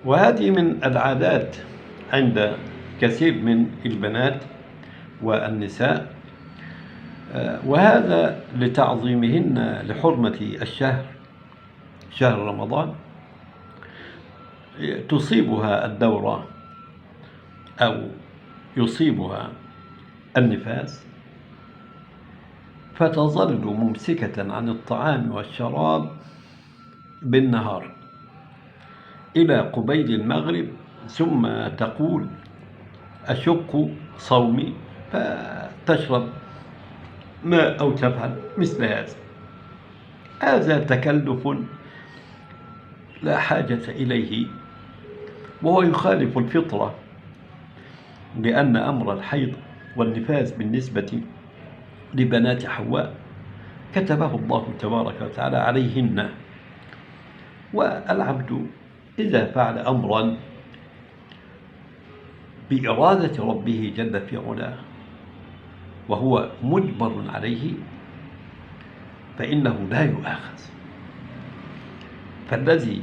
وهذه من العادات عند كثير من البنات والنساء، وهذا لتعظيمهن لحرمة الشهر، شهر رمضان. تصيبها الدورة أو يصيبها النفاس، فتظل ممسكة عن الطعام والشراب بالنهار إلى قبيل المغرب، ثم تقول أشق صومي، فتشرب ماء أو تفعل مثل هذا. هذا تكلف لا حاجة إليه، وهو يخالف الفطرة، لأن أمر الحيض والنفاس بالنسبة لبنات حواء كتبه الله تبارك وتعالى عليهن. والعبد إذا فعل أمرا بإرادة ربه جل في علاه وهو مجبر عليه فإنه لا يؤاخذ. فالذي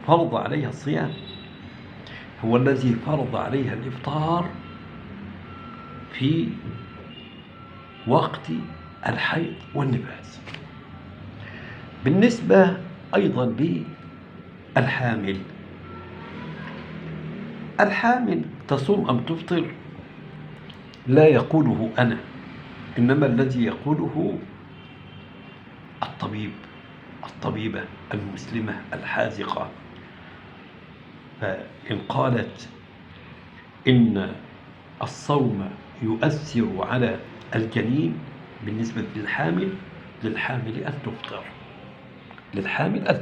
فرض عليها الصيام هو الذي فرض عليها الإفطار في وقت الحيض والنفاس. بالنسبة أيضا للحامل، الحامل تصوم أم تفطر لا يقوله أنا، إنما الذي يقوله الطبيبة المسلمة الحاذقة. فإن قالت إن الصوم يؤثر على الجنين بالنسبة للحامل أن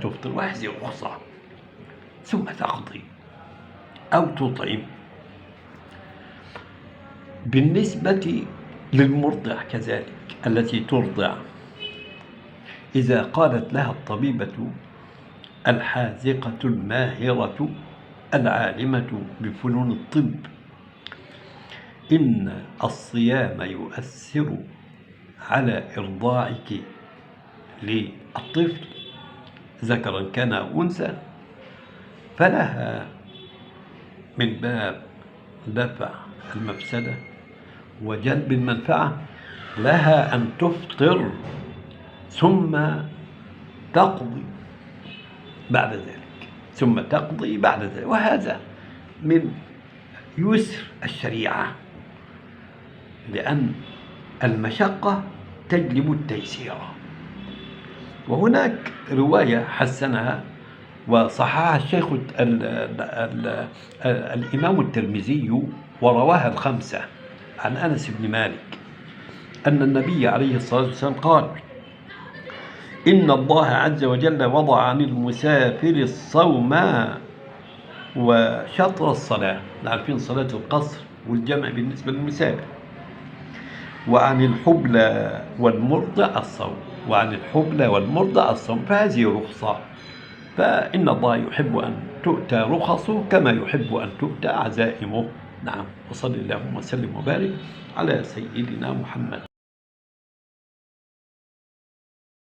تفطر، وهذه رخصة، ثم تقضي أو تطعم. بالنسبة للمرضع كذلك، التي ترضع، إذا قالت لها الطبيبة الحاذقة الماهرة العالمة بفنون الطب إن الصيام يؤثر على إرضاعك للطفل ذكرا كان أو أنثى، فلها من باب دفع المفسدة وجلب المنفعة لها أن تفطر ثم تقضي بعد ذلك، وهذا من يسر الشريعة، لأن المشقة تجلب التيسير. وهناك رواية حسنها وصححها الشيخ الإمام الترمذي ورواها الخمسة عن أنس بن مالك أن النبي عليه الصلاة والسلام قال: إن الله عز وجل وضع عن المسافر الصوم وشطر الصلاة، عارفين صلاة القصر والجمع بالنسبة للمسافر، وعن الحبلى والمرضع الصوم، فهذه رخصة. فإن الله يحب أن تؤتى رخصه كما يحب أن تؤتى عزائمه. نعم. وصلى اللهم وسلم وبارك على سيدنا محمد.